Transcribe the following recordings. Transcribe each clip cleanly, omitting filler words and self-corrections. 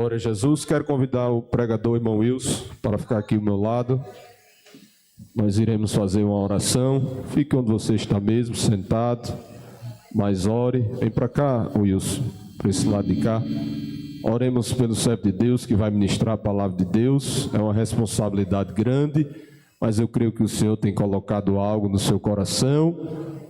Glória a Jesus. Quero convidar o pregador, irmão Wilson, para ficar aqui ao meu lado. Nós iremos fazer uma oração. Fique onde você está mesmo, sentado. Mas ore. Vem para cá, Wilson, para esse lado de cá. Oremos pelo servo de Deus que vai ministrar a palavra de Deus. É uma responsabilidade grande, mas eu creio que o Senhor tem colocado algo no seu coração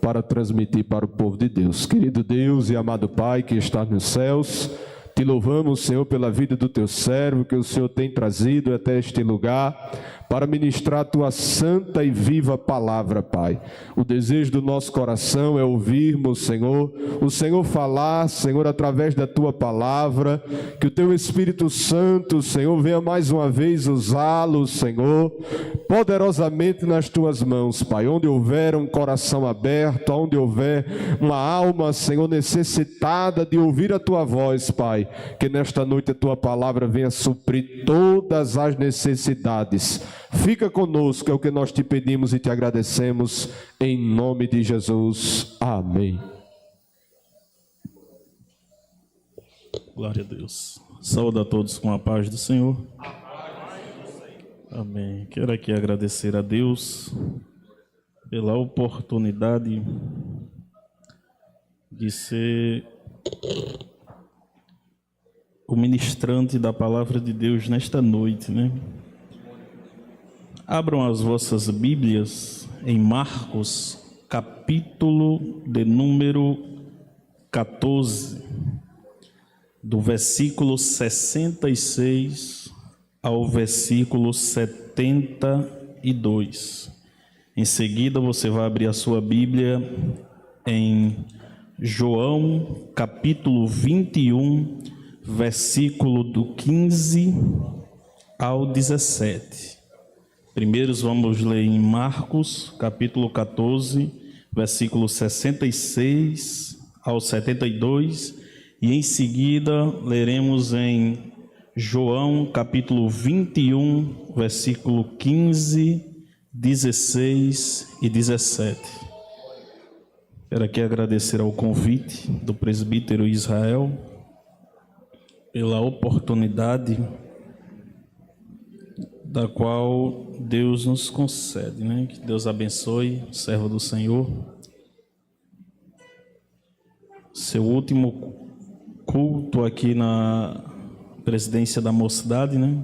para transmitir para o povo de Deus. Querido Deus e amado Pai que está nos céus, te louvamos, Senhor, pela vida do teu servo que o Senhor tem trazido até este lugar para ministrar a tua santa e viva palavra, Pai. O desejo do nosso coração é ouvirmos, Senhor, o Senhor falar, Senhor, através da tua palavra, que o teu Espírito Santo, Senhor, venha mais uma vez usá-lo, Senhor, poderosamente nas tuas mãos, Pai. Onde houver um coração aberto, onde houver uma alma, Senhor, necessitada de ouvir a tua voz, Pai, que nesta noite a tua palavra venha suprir todas as necessidades. Fica conosco, é o que nós te pedimos e te agradecemos, em nome de Jesus. Amém. Glória a Deus. Saúde a todos com a paz do Senhor. Amém. Quero aqui agradecer a Deus pela oportunidade de ser o ministrante da palavra de Deus nesta noite, né? Abram as vossas Bíblias em Marcos, capítulo de número 14, do versículo 66 ao versículo 72. Em seguida, você vai abrir a sua Bíblia em João, capítulo 21, versículo do 15 ao 17. Primeiro vamos ler em Marcos, capítulo 14, versículo 66 ao 72, e em seguida leremos em João, capítulo 21, versículo 15, 16 e 17. Quero aqui agradecer ao convite do presbítero Israel pela oportunidade da qual Deus nos concede, né? Que Deus abençoe o servo do Senhor. Seu último culto aqui na presidência da mocidade, né?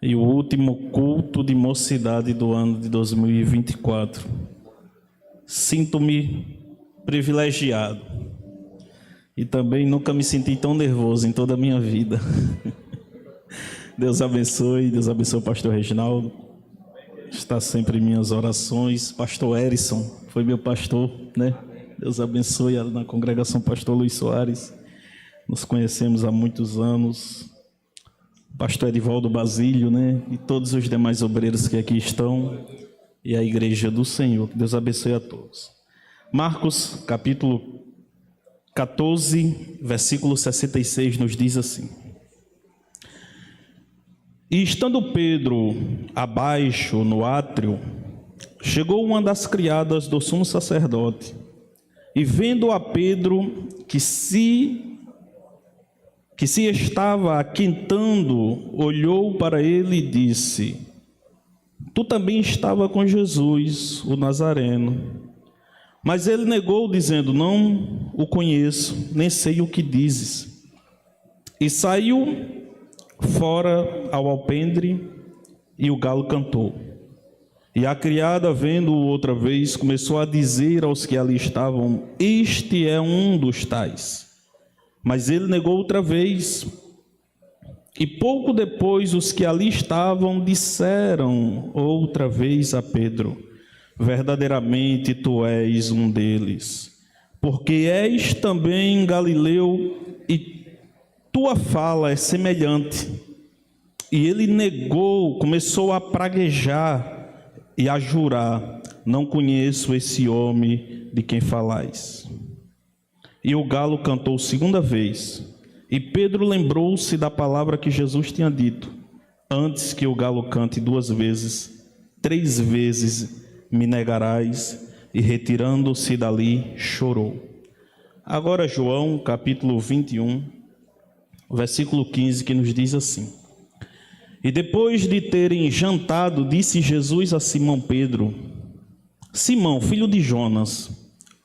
E o último culto de mocidade do ano de 2024. Sinto-me privilegiado. E também nunca me senti tão nervoso em toda a minha vida. Deus abençoe o pastor Reginaldo, está sempre em minhas orações. Pastor Erison foi meu pastor, né? Deus abençoe na congregação pastor Luiz Soares, nos conhecemos há muitos anos. Pastor Edivaldo Basílio, né? E todos os demais obreiros que aqui estão, e a igreja do Senhor. Que Deus abençoe a todos. Marcos, capítulo 14, versículo 66, nos diz assim: E estando Pedro abaixo no átrio, chegou uma das criadas do sumo sacerdote, e vendo a Pedro que se estava aquentando, olhou para ele e disse: Tu também estava com Jesus, o Nazareno. Mas ele negou, dizendo: Não o conheço, nem sei o que dizes. E saiu fora ao alpendre, e o galo cantou. E a criada, vendo-o outra vez, começou a dizer aos que ali estavam: Este é um dos tais. Mas ele negou outra vez. E pouco depois os que ali estavam disseram outra vez a Pedro: Verdadeiramente tu és um deles, porque és também galileu, e tua fala é semelhante. E ele negou, começou a praguejar e a jurar: Não conheço esse homem de quem falais. E o galo cantou segunda vez. E Pedro lembrou-se da palavra que Jesus tinha dito: Antes que o galo cante duas vezes, 3 vezes me negarás. E retirando-se dali, chorou. Agora João, capítulo 21, versículo 15, que nos diz assim: E depois de terem jantado, disse Jesus a Simão Pedro: Simão, filho de Jonas,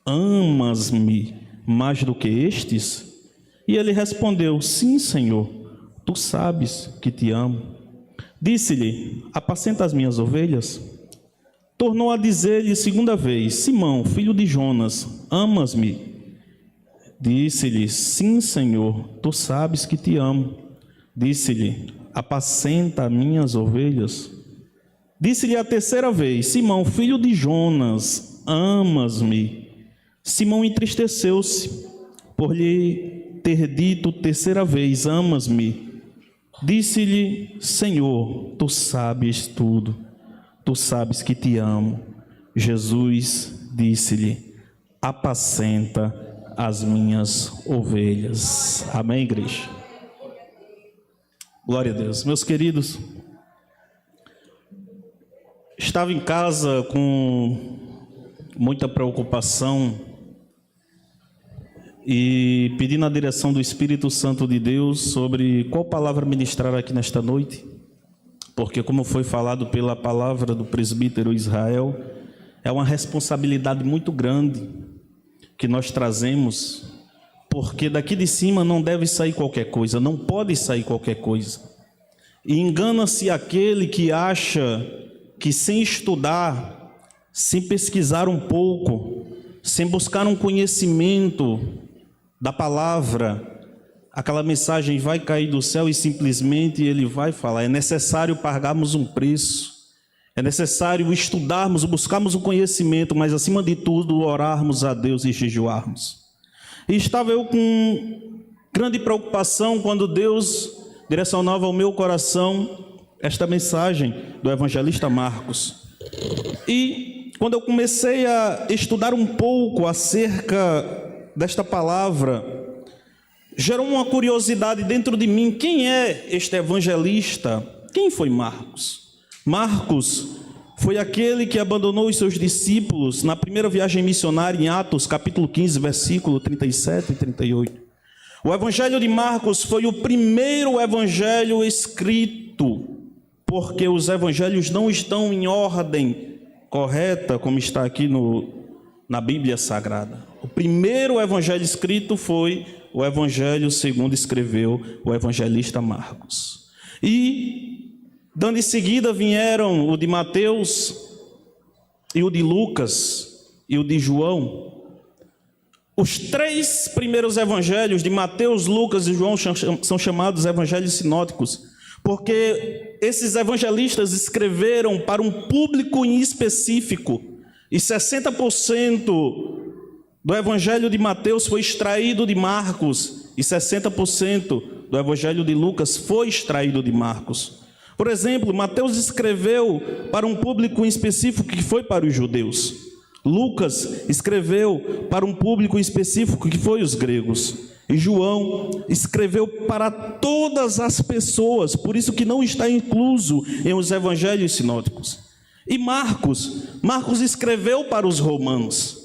amas-me mais do que estes? E ele respondeu: Sim, Senhor, tu sabes que te amo. Disse-lhe: Apacenta as minhas ovelhas. Tornou a dizer-lhe segunda vez: Simão, filho de Jonas, amas-me? Disse-lhe: Sim, Senhor, tu sabes que te amo. Disse-lhe: Apacenta as minhas ovelhas. Disse-lhe a terceira vez: Simão, filho de Jonas, amas-me? Simão entristeceu-se por lhe ter dito terceira vez: Amas-me? Disse-lhe: Senhor, tu sabes tudo, tu sabes que te amo. Jesus disse-lhe: Apacenta as minhas ovelhas. Amém, igreja? Glória a Deus. Meus queridos, estava em casa com muita preocupação e pedindo a direção do Espírito Santo de Deus sobre qual palavra ministrar aqui nesta noite, porque, como foi falado pela palavra do presbítero Israel, é uma responsabilidade muito grande que nós trazemos, porque daqui de cima não deve sair qualquer coisa, não pode sair qualquer coisa. E engana-se aquele que acha que sem estudar, sem pesquisar um pouco, sem buscar um conhecimento da palavra, aquela mensagem vai cair do céu e simplesmente ele vai falar. É necessário pagarmos um preço, é necessário estudarmos, buscarmos o conhecimento, mas acima de tudo orarmos a Deus e jejuarmos. E estava eu com grande preocupação quando Deus direcionava ao meu coração esta mensagem do evangelista Marcos. E quando eu comecei a estudar um pouco acerca desta palavra, gerou uma curiosidade dentro de mim: quem é este evangelista? Quem foi Marcos? Marcos foi aquele que abandonou os seus discípulos na primeira viagem missionária em Atos, capítulo 15, versículo 37 e 38. O evangelho de Marcos foi o primeiro evangelho escrito, porque os evangelhos não estão em ordem correta, como está aqui na Bíblia Sagrada. O primeiro evangelho escrito foi o evangelho segundo escreveu o evangelista Marcos. E, dando em seguida, vieram o de Mateus, e o de Lucas, e o de João. Os três primeiros evangelhos, de Mateus, Lucas e João, são chamados evangelhos sinóticos, porque esses evangelistas escreveram para um público em específico, e 60% do evangelho de Mateus foi extraído de Marcos, e 60% do evangelho de Lucas foi extraído de Marcos. Por exemplo, Mateus escreveu para um público em específico que foi para os judeus. Lucas escreveu para um público em específico que foi os gregos. E João escreveu para todas as pessoas, por isso que não está incluso em os evangelhos sinóticos. E Marcos escreveu para os romanos.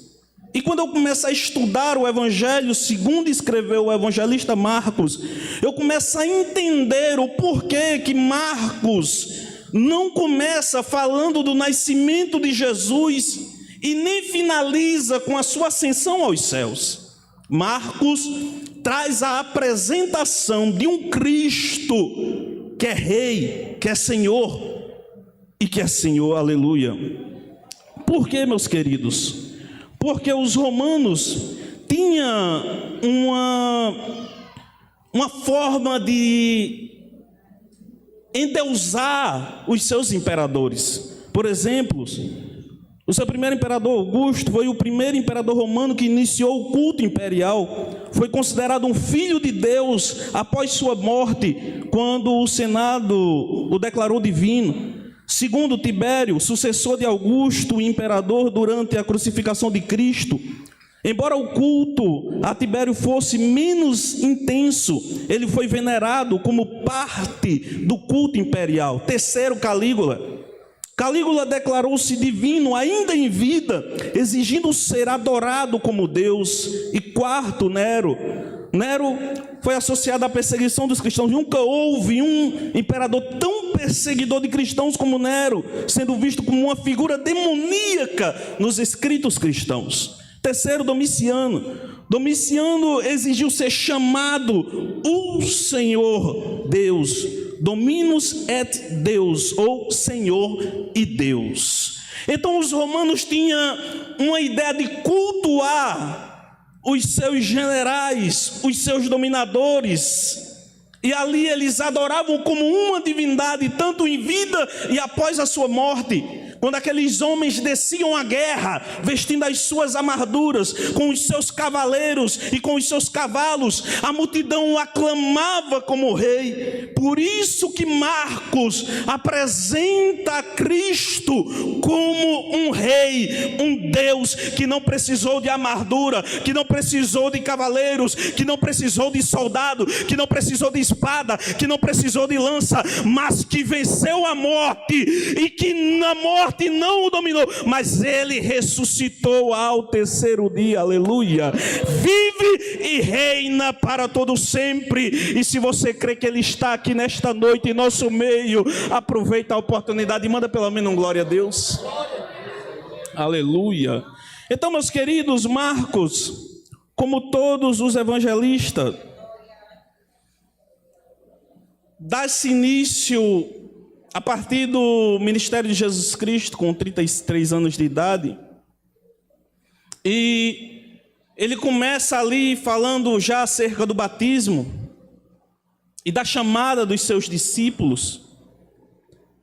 E quando eu começo a estudar o evangelho segundo escreveu o evangelista Marcos, eu começo a entender o porquê que Marcos não começa falando do nascimento de Jesus e nem finaliza com a sua ascensão aos céus. Marcos traz a apresentação de um Cristo que é Rei, que é Senhor e que é Senhor, aleluia. Por quê, meus queridos? Porque os romanos tinham uma forma de endeusar os seus imperadores. Por exemplo, o seu primeiro imperador, Augusto, foi o primeiro imperador romano que iniciou o culto imperial. Foi considerado um filho de Deus após sua morte, quando o Senado o declarou divino. Segundo Tibério, sucessor de Augusto, imperador durante a crucificação de Cristo, embora o culto a Tibério fosse menos intenso, ele foi venerado como parte do culto imperial. Terceiro, Calígula declarou-se divino ainda em vida, exigindo ser adorado como Deus. E quarto, Nero Nero foi associado à perseguição dos cristãos. Nunca houve um imperador tão perseguidor de cristãos como Nero, sendo visto como uma figura demoníaca nos escritos cristãos. Terceiro, Domiciano. Domiciano exigiu ser chamado o Senhor Deus, Dominus et Deus, ou Senhor e Deus. Então os romanos tinham uma ideia de cultuar os seus generais, os seus dominadores, e ali eles adoravam como uma divindade, tanto em vida e após a sua morte. Quando aqueles homens desciam à guerra, vestindo as suas armaduras, com os seus cavaleiros e com os seus cavalos, a multidão o aclamava como rei. Por isso que Marcos apresenta a Cristo como um rei, um Deus que não precisou de armadura, que não precisou de cavaleiros, que não precisou de soldado, que não precisou de espada, que não precisou de lança, mas que venceu a morte e que na morte não o dominou, mas ele ressuscitou ao terceiro dia, aleluia, vive e reina para todo sempre. E se você crê que ele está aqui nesta noite em nosso meio, aproveita a oportunidade e manda pelo menos um glória a Deus, aleluia. Então, meus queridos, Marcos, como todos os evangelistas, dá-se início a partir do ministério de Jesus Cristo, com 33 anos de idade, e ele começa ali falando já acerca do batismo e da chamada dos seus discípulos.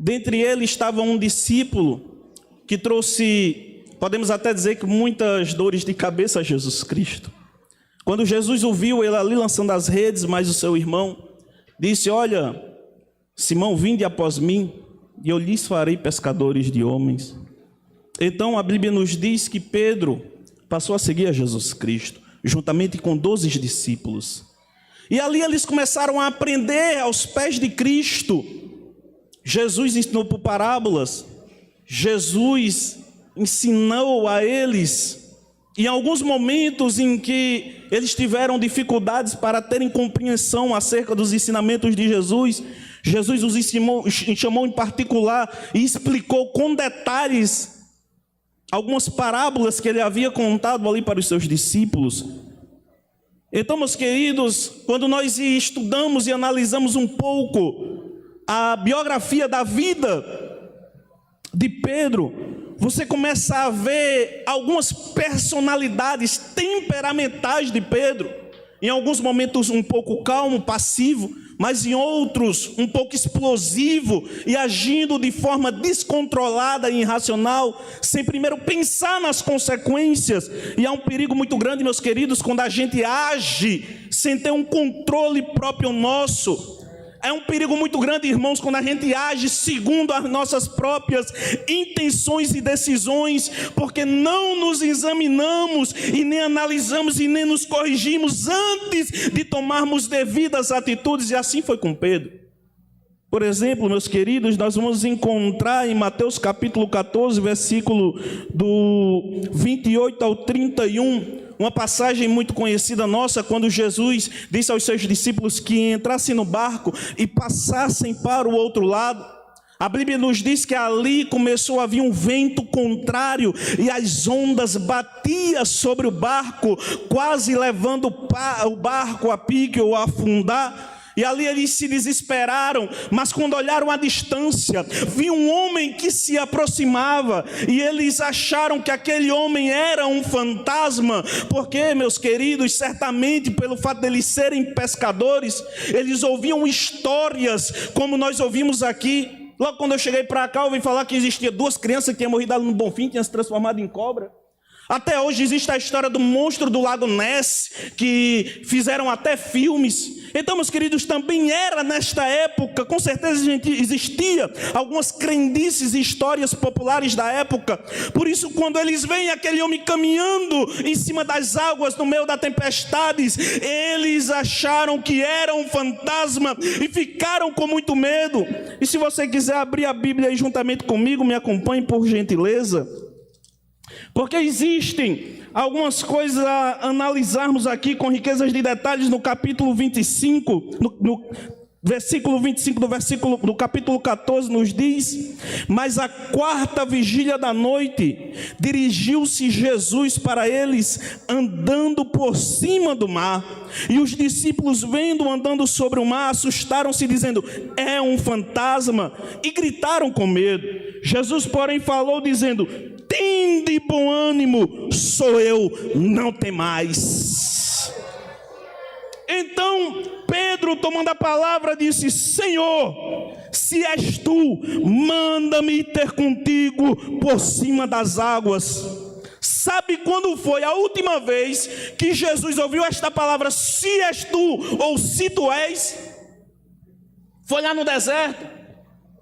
Dentre eles estava um discípulo que trouxe, podemos até dizer que muitas dores de cabeça a Jesus Cristo. Quando Jesus ouviu ele ali lançando as redes, mas o seu irmão disse: olha, Simão, vinde após mim, e eu lhes farei pescadores de homens. Então a Bíblia nos diz que Pedro passou a seguir a Jesus Cristo, juntamente com 12 discípulos. E ali eles começaram a aprender aos pés de Cristo. Jesus ensinou por parábolas, Jesus ensinou a eles. Em alguns momentos em que eles tiveram dificuldades para terem compreensão acerca dos ensinamentos de Jesus, Jesus os chamou em particular e explicou com detalhes algumas parábolas que ele havia contado ali para os seus discípulos. Então, meus queridos, quando nós estudamos e analisamos um pouco a biografia da vida de Pedro, você começa a ver algumas personalidades temperamentais de Pedro. Em alguns momentos um pouco calmo, passivo, mas em outros um pouco explosivo e agindo de forma descontrolada e irracional, sem primeiro pensar nas consequências. E há um perigo muito grande, meus queridos, quando a gente age sem ter um controle próprio nosso. É um perigo muito grande, irmãos, quando a gente age segundo as nossas próprias intenções e decisões, porque não nos examinamos e nem analisamos e nem nos corrigimos antes de tomarmos devidas atitudes. E assim foi com Pedro. Por exemplo, meus queridos, nós vamos encontrar em Mateus capítulo 14, versículo do 28 ao 31, uma passagem muito conhecida nossa, quando Jesus disse aos seus discípulos que entrassem no barco e passassem para o outro lado. A Bíblia nos diz que ali começou a vir um vento contrário e as ondas batiam sobre o barco, quase levando o barco a pique ou a afundar. E ali eles se desesperaram, mas quando olharam à distância, viu um homem que se aproximava, e eles acharam que aquele homem era um fantasma, porque, meus queridos, certamente pelo fato de eles serem pescadores, eles ouviam histórias como nós ouvimos aqui. Logo quando eu cheguei para cá, eu ouvi falar que existia 2 crianças que tinham morrido ali no Bonfim, que tinham se transformado em cobra. Até hoje existe a história do monstro do Lago Ness, que fizeram até filmes. Então, meus queridos, também era nesta época, com certeza existia algumas crendices e histórias populares da época. Por isso, quando eles veem aquele homem caminhando em cima das águas, no meio das tempestades, eles acharam que era um fantasma e ficaram com muito medo. E se você quiser abrir a Bíblia aí juntamente comigo, me acompanhe por gentileza. Porque existem algumas coisas a analisarmos aqui com riquezas de detalhes no capítulo 25, no versículo 25 do capítulo 14 nos diz: mas à quarta vigília da noite, dirigiu-se Jesus para eles, andando por cima do mar. E os discípulos, vendo andando sobre o mar, assustaram-se, dizendo: é um fantasma, e gritaram com medo. Jesus, porém, falou, dizendo: tende bom ânimo, sou eu, não temais. Então Pedro, tomando a palavra, disse: Senhor, se és tu, manda-me ter contigo por cima das águas. Sabe quando foi a última vez que Jesus ouviu esta palavra, se és tu ou se tu és? Foi lá no deserto,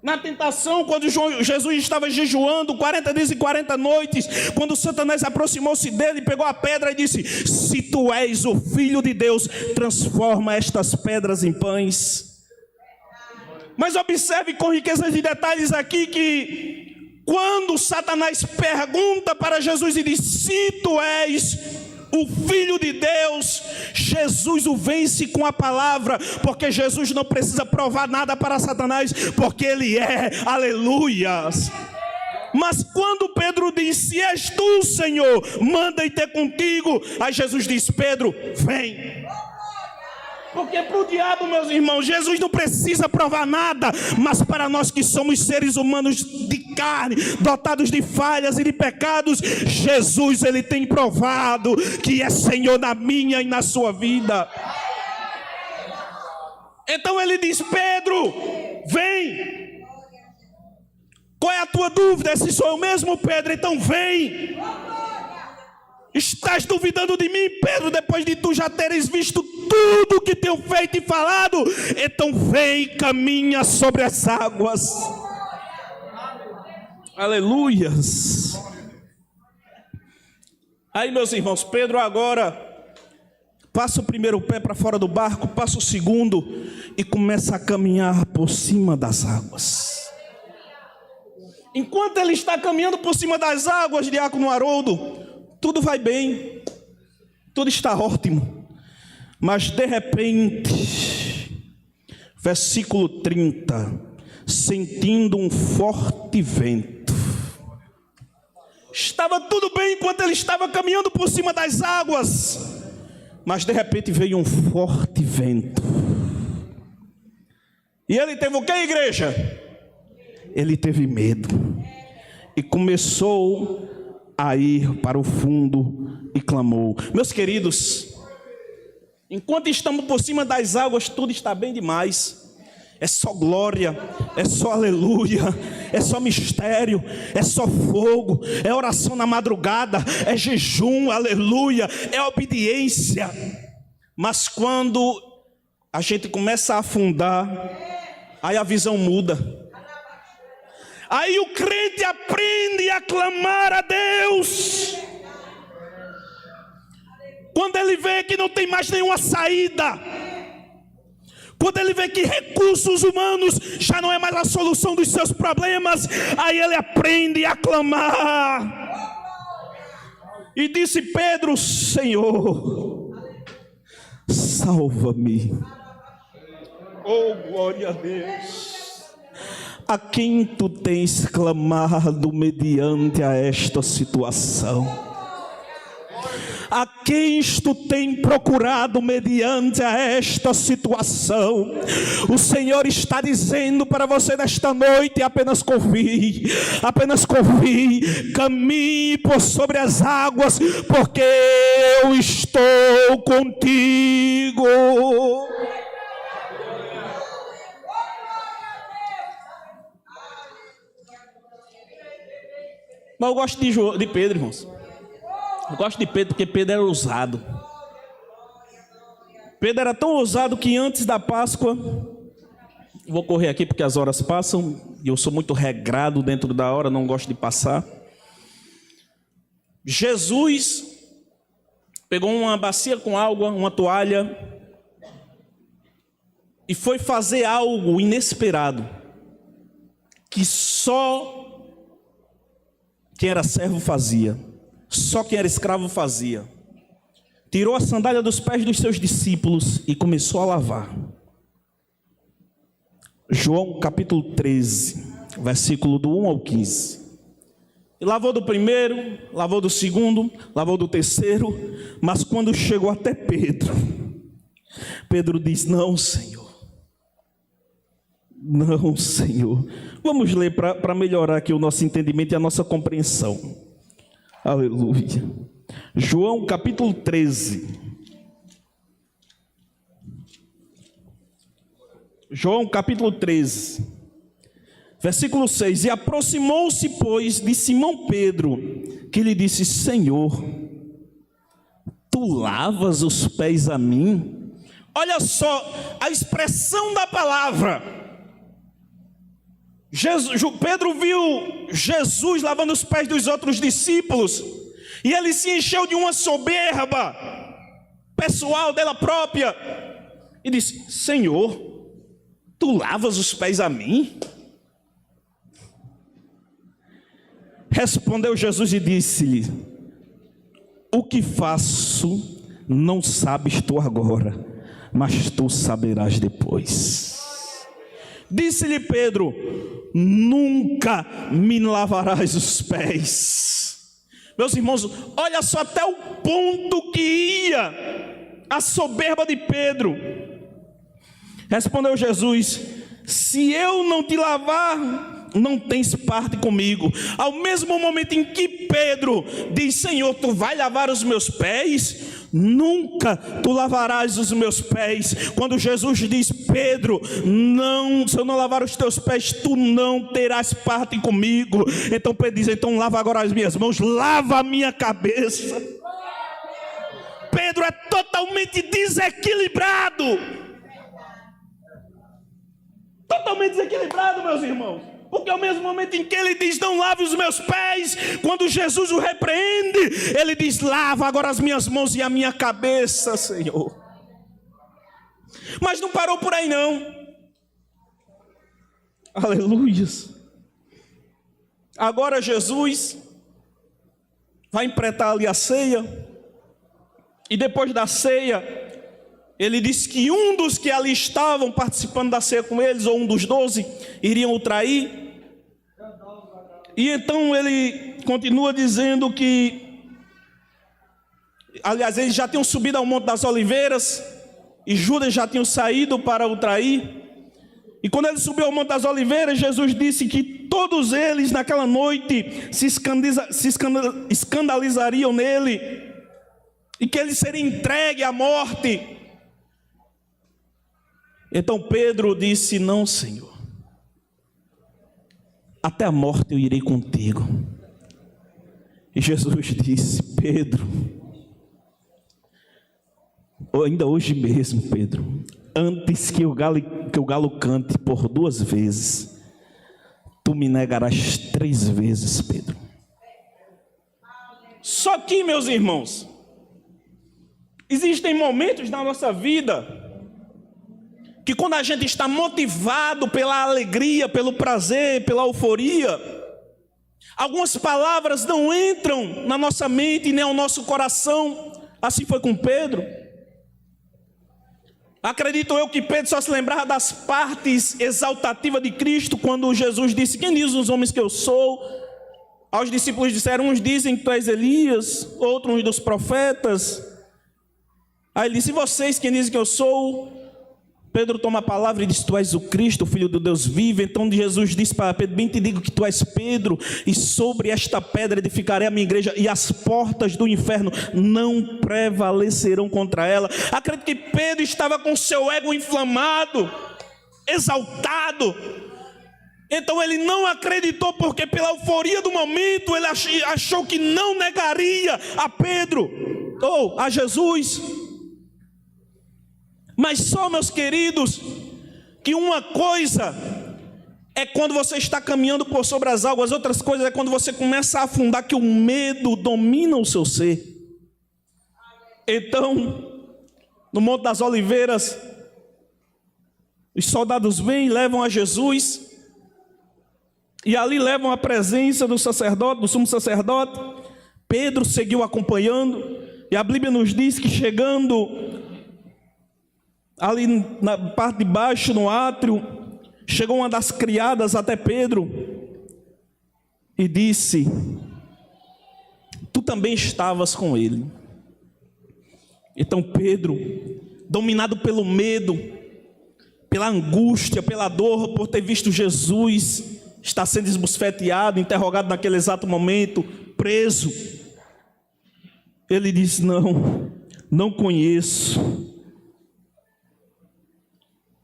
na tentação, quando Jesus estava jejuando 40 dias e 40 noites, quando Satanás aproximou-se dele, pegou a pedra e disse: se tu és o Filho de Deus, transforma estas pedras em pães. Mas observe com riqueza de detalhes aqui que quando Satanás pergunta para Jesus e diz: se tu és o Filho de Deus, Jesus o vence com a palavra, porque Jesus não precisa provar nada para Satanás, porque ele é, aleluias. Mas quando Pedro diz: se és tu, Senhor, manda ir ter contigo, aí Jesus diz: Pedro, vem. Porque para o diabo, meus irmãos, Jesus não precisa provar nada, mas para nós que somos seres humanos de carne, dotados de falhas e de pecados, Jesus, ele tem provado que é Senhor na minha e na sua vida. Então ele diz: Pedro, vem. Qual é a tua dúvida? Se sou eu mesmo, Pedro, então vem. Estás duvidando de mim, Pedro, depois de tu já teres visto tudo que tenho feito e falado? Então vem, caminha sobre as águas. Aleluias. Aí, meus irmãos, Pedro agora passa o primeiro pé para fora do barco, passa o segundo e começa a caminhar por cima das águas. Enquanto ele está caminhando por cima das águas, diácono Haroldo, tudo vai bem, tudo está ótimo, mas de repente, versículo 30, sentindo um forte vento. Estava tudo bem enquanto ele estava caminhando por cima das águas, mas de repente veio um forte vento. E ele teve o que, igreja? Ele teve medo e começou a ir para o fundo e clamou. Meus queridos, enquanto estamos por cima das águas, tudo está bem demais. É só glória, é só aleluia, é só mistério, é só fogo, é oração na madrugada, é jejum, aleluia, é obediência. Mas quando a gente começa a afundar, aí a visão muda. Aí o crente aprende a clamar a Deus. Quando ele vê que não tem mais nenhuma saída, quando ele vê que recursos humanos já não é mais a solução dos seus problemas, aí ele aprende a clamar. E disse Pedro: Senhor, salva-me. Oh, glória a Deus. A quem tu tens clamado mediante a esta situação? A quem tu tens procurado mediante a esta situação? O Senhor está dizendo para você nesta noite: apenas confie, caminhe por sobre as águas, porque eu estou contigo. Mas eu gosto de Pedro, irmãos. Eu gosto de Pedro porque Pedro era ousado. Pedro era tão ousado que antes da Páscoa, vou correr aqui porque as horas passam e eu sou muito regrado dentro da hora, não gosto de passar. Jesus pegou uma bacia com água, uma toalha, e foi fazer algo inesperado, que só quem era servo fazia. só quem era escravo fazia. Tirou a sandália dos pés dos seus discípulos e começou a lavar. João capítulo 13, versículo do 1 ao 15. E lavou do primeiro, lavou do segundo, lavou do terceiro, mas quando chegou até Pedro, Pedro diz: não, Senhor. Não, Senhor. Vamos ler para melhorar aqui o nosso entendimento e a nossa compreensão. Aleluia. João capítulo 13. João capítulo 13, versículo 6. E aproximou-se, pois, de Simão Pedro, que lhe disse: Senhor, tu lavas os pés a mim? Olha só a expressão da palavra. Pedro viu Jesus lavando os pés dos outros discípulos, e ele se encheu de uma soberba pessoal dela própria, e disse: Senhor, tu lavas os pés a mim? Respondeu Jesus e disse-lhe: o que faço não sabes tu agora, mas tu saberás depois. Disse-lhe Pedro: nunca me lavarás os pés. Meus irmãos, olha só até o ponto que ia a soberba de Pedro. Respondeu Jesus: se eu não te lavar, não tens parte comigo. Ao mesmo momento em que Pedro diz: Senhor, tu vai lavar os meus pés? Nunca tu lavarás os meus pés. Quando Jesus diz: Pedro, não, se eu não lavar os teus pés, tu não terás parte comigo. Então Pedro diz: então lava agora as minhas mãos, lava a minha cabeça. Pedro é totalmente desequilibrado. Totalmente desequilibrado, meus irmãos. Porque ao mesmo momento em que ele diz: não lave os meus pés, quando Jesus o repreende, ele diz: lava agora as minhas mãos e a minha cabeça, Senhor. Mas não parou por aí não. Aleluias. Agora Jesus vai empreitar ali a ceia, e depois da ceia, ele disse que um dos que ali estavam participando da ceia com eles, ou um dos 12, iriam o trair. E então ele continua dizendo que, aliás, eles já tinham subido ao Monte das Oliveiras, e Judas já tinha saído para o trair. E quando ele subiu ao Monte das Oliveiras, Jesus disse que todos eles naquela noite se escandalizariam nele, e que ele seria entregue à morte. Então Pedro disse: não, Senhor, até a morte eu irei contigo. E Jesus disse: Pedro, ainda hoje mesmo, Pedro, antes que o galo cante por 2 vezes, tu me negarás 3 vezes, Pedro. Só que, meus irmãos, existem momentos na nossa vida que, quando a gente está motivado pela alegria, pelo prazer, pela euforia, algumas palavras não entram na nossa mente nem ao nosso coração. Assim foi com Pedro. Acredito eu que Pedro só se lembrava das partes exaltativas de Cristo, quando Jesus disse: quem diz os homens que eu sou? Aos discípulos disseram: uns dizem que tu és Elias, outros uns dos profetas. Aí ele disse: e vocês, quem dizem que eu sou? Pedro toma a palavra e diz: tu és o Cristo, o Filho do Deus vivo. Então Jesus disse para Pedro: bem te digo que tu és Pedro, e sobre esta pedra edificarei a minha igreja, e as portas do inferno não prevalecerão contra ela. Acredito que Pedro estava com seu ego inflamado, exaltado. Então ele não acreditou, porque pela euforia do momento ele achou que não negaria a Pedro ou a Jesus. Mas só, meus queridos, que uma coisa é quando você está caminhando por sobre as águas, outras coisas é quando você começa a afundar, que o medo domina o seu ser. Então, no Monte das Oliveiras, os soldados vêm e levam a Jesus, e ali levam a presença do sacerdote, do sumo sacerdote. Pedro seguiu acompanhando, e a Bíblia nos diz que chegando ali na parte de baixo, no átrio, chegou uma das criadas até Pedro e disse: tu também estavas com ele. Então Pedro, dominado pelo medo, pela angústia, pela dor, por ter visto Jesus estar sendo esbofeteado, interrogado naquele exato momento, preso, ele diz: não conheço.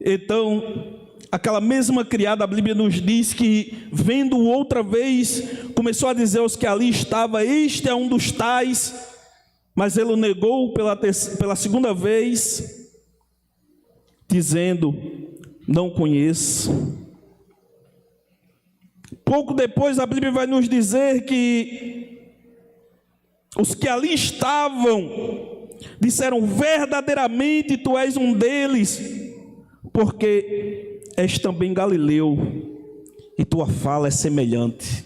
Então, aquela mesma criada, a Bíblia nos diz que, vendo outra vez, começou a dizer aos que ali estavam: este é um dos tais. Mas ele o negou pela segunda vez, dizendo: não conheço. Pouco depois a Bíblia vai nos dizer que os que ali estavam disseram: verdadeiramente tu és um deles, porque és também galileu, e tua fala é semelhante.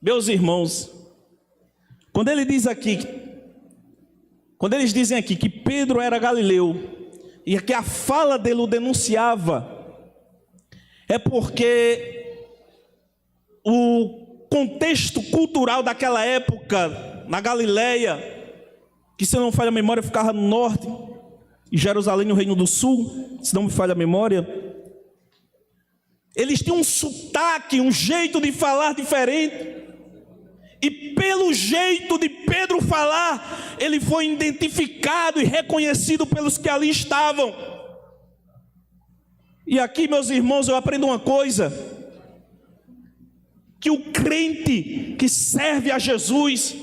Meus irmãos, quando eles dizem aqui que Pedro era galileu, e que a fala dele o denunciava, é porque o contexto cultural daquela época, na Galileia, que, se não me falha a memória, ficava no norte, e Jerusalém no Reino do Sul, se não me falha a memória, eles tinham um sotaque, um jeito de falar diferente, e pelo jeito de Pedro falar, ele foi identificado e reconhecido pelos que ali estavam. E aqui, meus irmãos, eu aprendo uma coisa: que o crente que serve a Jesus,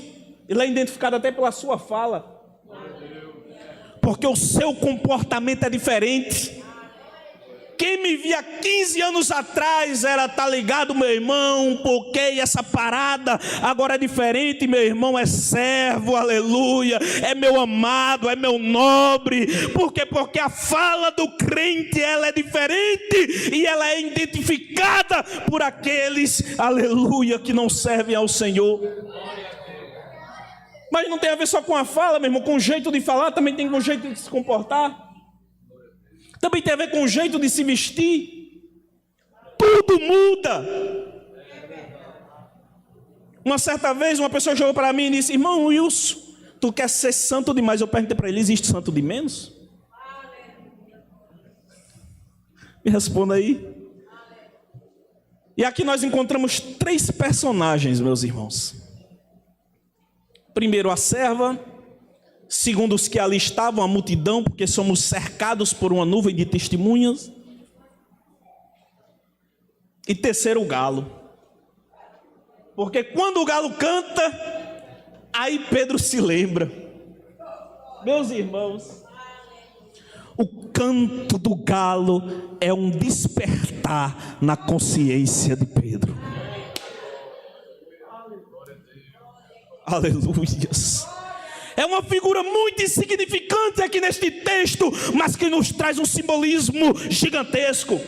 ele é identificado até pela sua fala, porque o seu comportamento é diferente. Quem me via 15 anos atrás tá ligado, meu irmão, porque essa parada agora é diferente, meu irmão, é servo, aleluia, é meu amado, é meu nobre. Por quê? Porque a fala do crente, ela é diferente, e ela é identificada por aqueles, aleluia, que não servem ao Senhor. Mas não tem a ver só com a fala, meu irmão, com o jeito de falar, também tem com o jeito de se comportar. Também tem a ver com o jeito de se vestir. Tudo muda. Uma certa vez uma pessoa chegou para mim e disse: irmão Wilson, tu quer ser santo demais? Eu perguntei para ele: existe santo de menos? Me responda aí. E aqui nós encontramos 3 personagens, meus irmãos. Primeiro, a serva. Segundo, os que ali estavam, a multidão, porque somos cercados por uma nuvem de testemunhas. E terceiro, o galo. Porque quando o galo canta, aí Pedro se lembra. Meus irmãos, o canto do galo é um despertar na consciência de Pedro. Aleluias. É uma figura muito insignificante aqui neste texto, mas que nos traz um simbolismo gigantesco.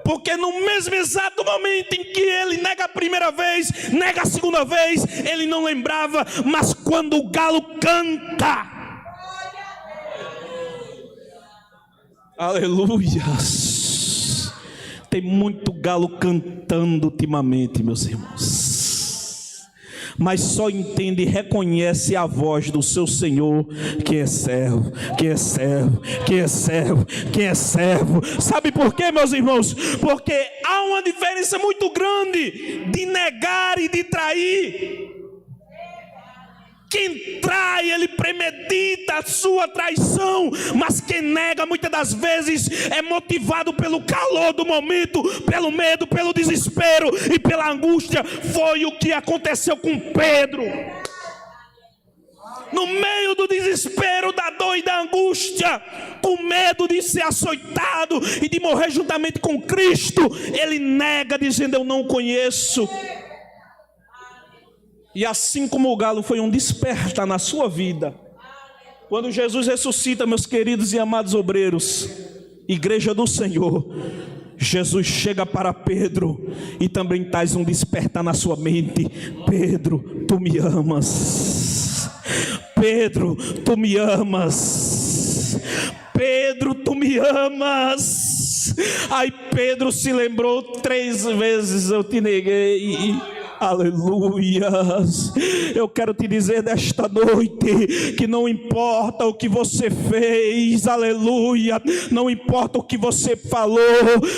Porque no mesmo exato momento em que ele nega a primeira vez, nega a segunda vez, ele não lembrava, mas quando o galo canta, aleluias, tem muito galo cantando ultimamente, meus irmãos, mas só entende e reconhece a voz do seu Senhor, que é servo, que é servo, que é servo, que é servo. Sabe por quê, meus irmãos? Porque há uma diferença muito grande de negar e de trair. Quem trai, ele premedita a sua traição, mas quem nega, muitas das vezes, é motivado pelo calor do momento, pelo medo, pelo desespero e pela angústia. Foi o que aconteceu com Pedro. No meio do desespero, da dor e da angústia, com medo de ser açoitado e de morrer juntamente com Cristo, ele nega, dizendo: eu não conheço. E assim como o galo foi um despertar na sua vida, quando Jesus ressuscita, meus queridos e amados obreiros, igreja do Senhor, Jesus chega para Pedro e também traz um despertar na sua mente: Pedro, tu me amas. Pedro, tu me amas. Pedro, tu me amas. Aí Pedro se lembrou: 3 vezes eu te neguei. Aleluias. Eu quero te dizer nesta noite que não importa o que você fez, aleluia, não importa o que você falou,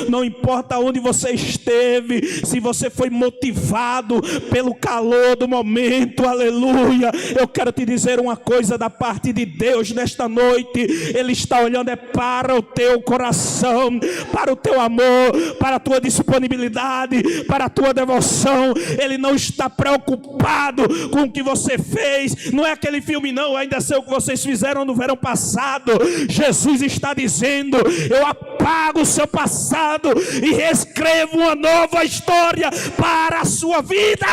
não importa onde você esteve, se você foi motivado pelo calor do momento, aleluia, eu quero te dizer uma coisa da parte de Deus nesta noite: Ele está olhando para o teu coração, para o teu amor, para a tua disponibilidade, para a tua devoção. Ele não está preocupado com o que você fez. Não é aquele filme, não, ainda sei o que vocês fizeram no verão passado. Jesus está dizendo: eu apago o seu passado e reescrevo uma nova história para a sua vida.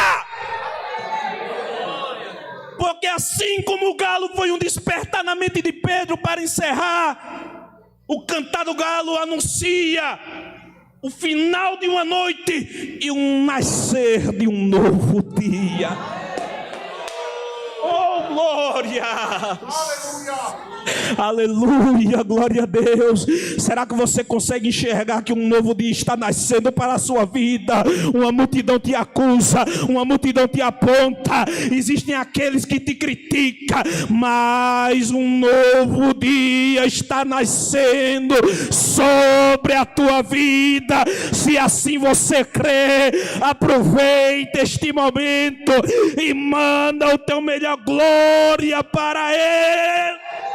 Porque assim como o galo foi um despertar na mente de Pedro, para encerrar, o cantar do galo anuncia o final de uma noite e um nascer de um novo dia. Oh, glória! Aleluia, glória a Deus. Será que você consegue enxergar que um novo dia está nascendo para a sua vida? Uma multidão te acusa, uma multidão te aponta, existem aqueles que te criticam, mas um novo dia está nascendo sobre a tua vida. Se assim você crê, aproveita este momento e manda o teu melhor glória para Ele.